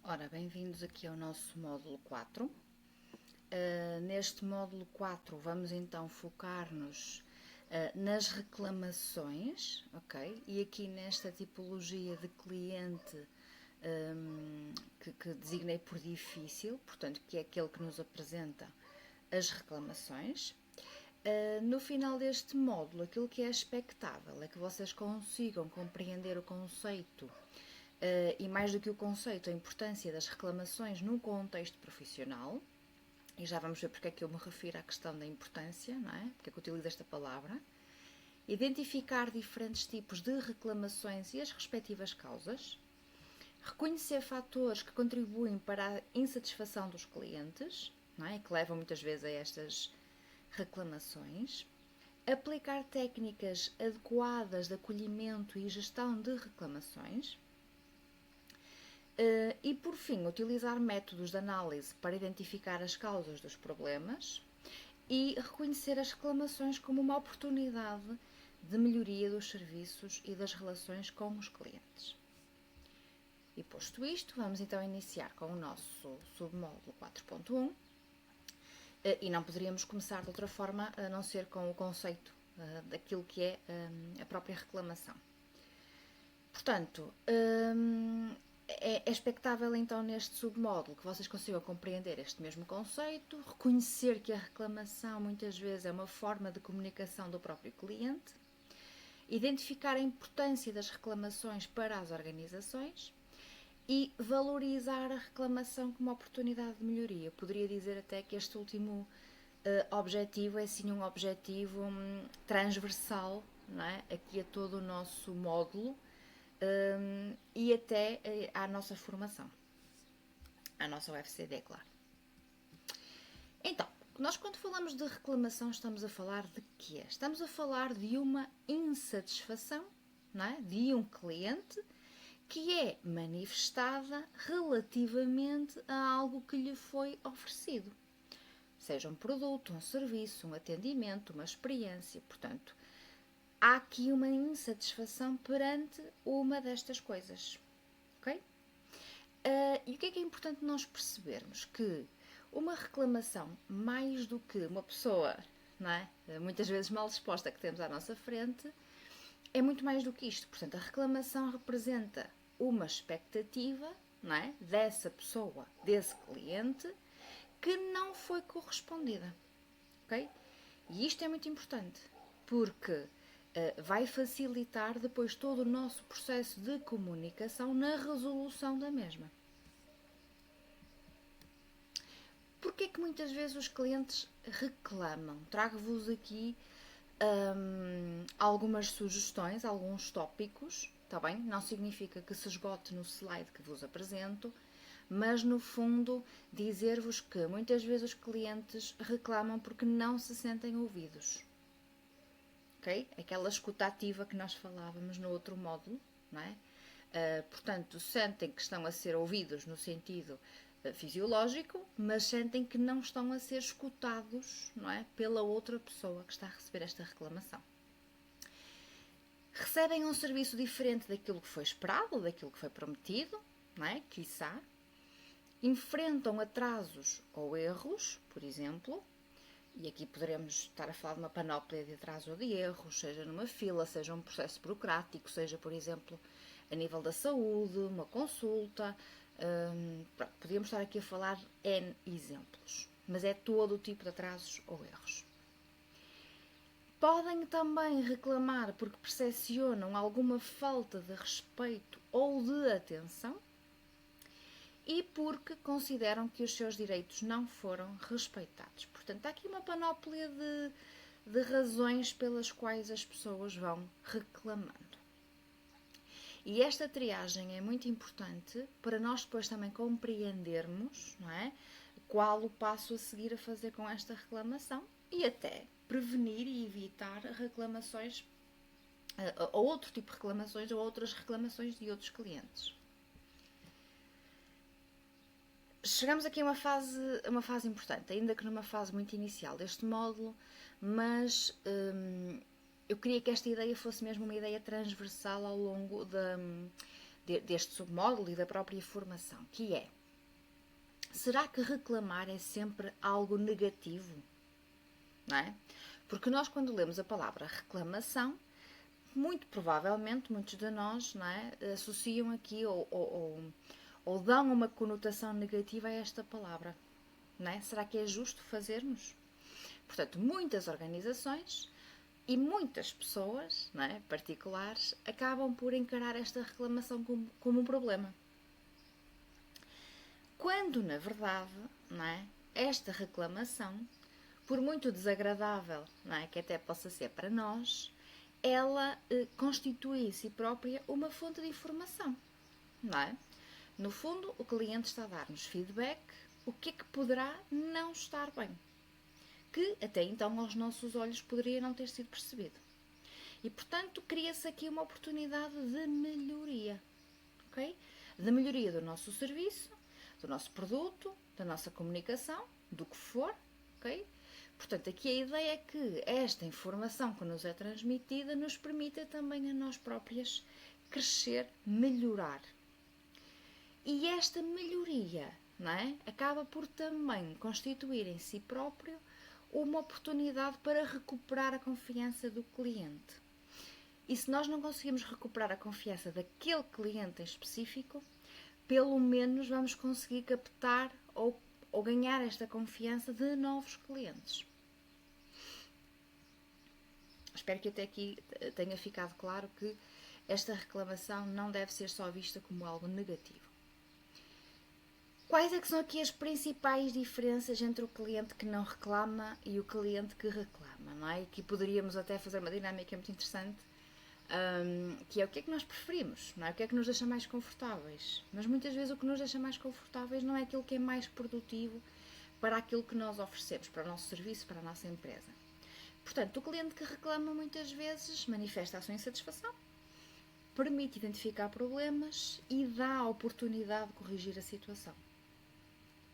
Ora, bem-vindos aqui ao nosso módulo 4. Neste módulo 4 vamos então focar-nos nas reclamações, ok? E aqui nesta tipologia de cliente que designei por difícil, portanto, que é aquele que nos apresenta as reclamações. No final deste módulo, aquilo que é expectável é que vocês consigam compreender o conceito e mais do que o conceito, a importância das reclamações num contexto profissional, e já vamos ver porque é que eu me refiro à questão da importância, não é? Porque é que eu utilizo esta palavra. Identificar diferentes tipos de reclamações e as respectivas causas. Reconhecer fatores que contribuem para a insatisfação dos clientes, não é? Que levam muitas vezes a estas reclamações. Aplicar técnicas adequadas de acolhimento e gestão de reclamações. E, por fim, utilizar métodos de análise para identificar as causas dos problemas e reconhecer as reclamações como uma oportunidade de melhoria dos serviços e das relações com os clientes. E posto isto, vamos então iniciar com o nosso submódulo 4.1 e não poderíamos começar de outra forma a não ser com o conceito daquilo que é a própria reclamação. Portanto, é expectável então neste submódulo que vocês consigam compreender este mesmo conceito, reconhecer que a reclamação muitas vezes é uma forma de comunicação do próprio cliente, identificar a importância das reclamações para as organizações e valorizar a reclamação como oportunidade de melhoria. Eu poderia dizer até que este último objetivo é sim um objetivo transversal, não é? Aqui a todo o nosso módulo. E até à nossa formação, à nossa UFCD, claro. Então, nós quando falamos de reclamação estamos a falar de quê? Estamos a falar de uma insatisfação, não é? De um cliente que é manifestada relativamente a algo que lhe foi oferecido. Seja um produto, um serviço, um atendimento, uma experiência, portanto, há aqui uma insatisfação perante uma destas coisas, ok? E o que é importante nós percebermos? Que uma reclamação, mais do que uma pessoa, não é? Muitas vezes mal disposta que temos à nossa frente, é muito mais do que isto. Portanto, a reclamação representa uma expectativa, não é? Dessa pessoa, desse cliente, que não foi correspondida, ok? E isto é muito importante, porque vai facilitar depois todo o nosso processo de comunicação na resolução da mesma. Porquê é que muitas vezes os clientes reclamam? Trago-vos aqui algumas sugestões, alguns tópicos, está bem? Não significa que se esgote no slide que vos apresento, mas no fundo dizer-vos que muitas vezes os clientes reclamam porque não se sentem ouvidos. Okay? Aquela escuta ativa que nós falávamos no outro módulo, não é? Portanto, sentem que estão a ser ouvidos no sentido fisiológico, mas sentem que não estão a ser escutados, não é? Pela outra pessoa que está a receber esta reclamação. Recebem um serviço diferente daquilo que foi esperado, daquilo que foi prometido, não é? Quiçá. Enfrentam atrasos ou erros, por exemplo, e aqui poderemos estar a falar de uma panóplia de atraso ou de erros, seja numa fila, seja um processo burocrático, seja, por exemplo, a nível da saúde, uma consulta. Podíamos estar aqui a falar N exemplos, mas é todo o tipo de atrasos ou erros. Podem também reclamar porque percepcionam alguma falta de respeito ou de atenção e porque consideram que os seus direitos não foram respeitados. Portanto, há aqui uma panóplia de razões pelas quais as pessoas vão reclamando. E esta triagem é muito importante para nós depois também compreendermos, não é, qual o passo a seguir a fazer com esta reclamação e até prevenir e evitar reclamações, ou outro tipo de reclamações ou outras reclamações de outros clientes. Chegamos aqui a uma fase importante, ainda que numa fase muito inicial deste módulo, mas eu queria que esta ideia fosse mesmo uma ideia transversal ao longo deste submódulo e da própria formação, que é será que reclamar é sempre algo negativo? Não é? Porque nós, quando lemos a palavra reclamação, muito provavelmente muitos de nós, não é, associam aqui ou dão uma conotação negativa a esta palavra. Não é? Será que é justo fazermos? Portanto, muitas organizações e muitas pessoas, não é, particulares, acabam por encarar esta reclamação como um problema. Quando, na verdade, não é, esta reclamação, por muito desagradável, não é, que até possa ser para nós, ela constitui em si própria uma fonte de informação. Não é? No fundo, o cliente está a dar-nos feedback, o que é que poderá não estar bem, que até então aos nossos olhos poderia não ter sido percebido. E, portanto, cria-se aqui uma oportunidade de melhoria, ok? De melhoria do nosso serviço, do nosso produto, da nossa comunicação, do que for, ok? Portanto, aqui a ideia é que esta informação que nos é transmitida nos permita também a nós próprias crescer, melhorar. E esta melhoria, não é, acaba por também constituir em si próprio uma oportunidade para recuperar a confiança do cliente. E se nós não conseguimos recuperar a confiança daquele cliente em específico, pelo menos vamos conseguir captar ou ganhar esta confiança de novos clientes. Espero que até aqui tenha ficado claro que esta reclamação não deve ser só vista como algo negativo. Quais é que são aqui as principais diferenças entre o cliente que não reclama e o cliente que reclama, não é? E aqui poderíamos até fazer uma dinâmica muito interessante, que é o que é que nós preferimos, não é? O que é que nos deixa mais confortáveis. Mas muitas vezes o que nos deixa mais confortáveis não é aquilo que é mais produtivo para aquilo que nós oferecemos, para o nosso serviço, para a nossa empresa. Portanto, o cliente que reclama muitas vezes manifesta a sua insatisfação, permite identificar problemas e dá a oportunidade de corrigir a situação,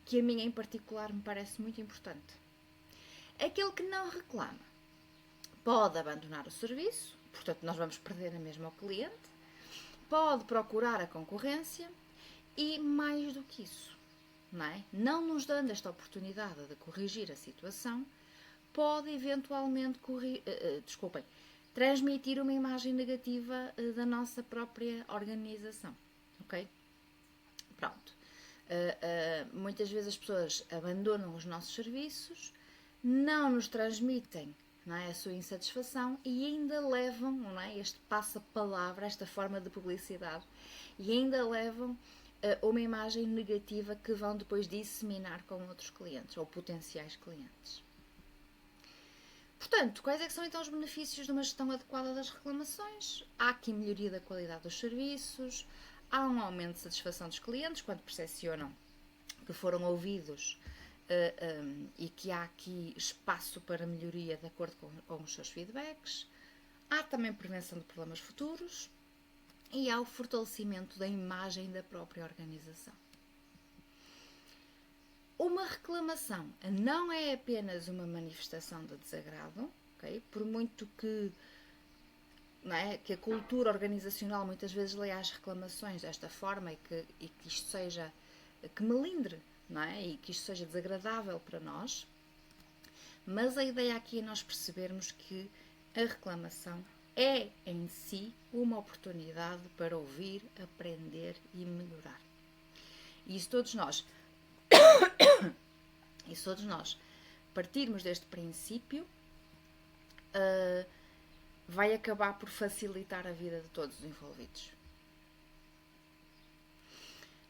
que a mim em particular me parece muito importante. Aquele que não reclama pode abandonar o serviço, portanto nós vamos perder a mesma ao cliente, pode procurar a concorrência e mais do que isso, não é? Não nos dando esta oportunidade de corrigir a situação, pode eventualmente transmitir uma imagem negativa da nossa própria organização, ok? Pronto. Muitas vezes as pessoas abandonam os nossos serviços, não nos transmitem, não é, a sua insatisfação e ainda levam, não é, este passa-palavra, esta forma de publicidade, e ainda levam uma imagem negativa que vão depois disseminar com outros clientes ou potenciais clientes. Portanto, quais é que são então os benefícios de uma gestão adequada das reclamações? Há aqui melhoria da qualidade dos serviços, há um aumento de satisfação dos clientes quando percepcionam que foram ouvidos e que há aqui espaço para melhoria de acordo com os seus feedbacks. Há também prevenção de problemas futuros e há o fortalecimento da imagem da própria organização. Uma reclamação não é apenas uma manifestação de desagrado, okay? Por muito que, não é, que a cultura organizacional muitas vezes leia as reclamações desta forma e que isto seja, que melindre, não é? E que isto seja desagradável para nós, mas a ideia aqui é nós percebermos que a reclamação é em si uma oportunidade para ouvir, aprender e melhorar. E se todos nós partirmos deste princípio, vai acabar por facilitar a vida de todos os envolvidos.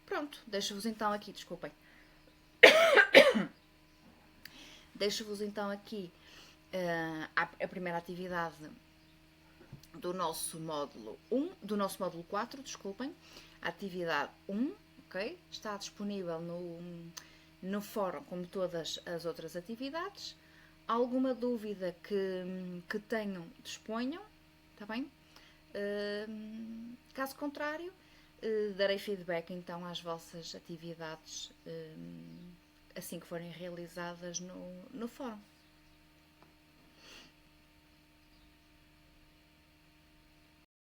Pronto, deixo-vos então aqui, desculpem. Deixo-vos então aqui a primeira atividade do nosso módulo 1, do nosso módulo 4, desculpem, a atividade 1, ok? Está disponível no fórum como todas as outras atividades. Alguma dúvida que tenham, disponham, está bem? Caso contrário, darei feedback então às vossas atividades assim que forem realizadas no fórum.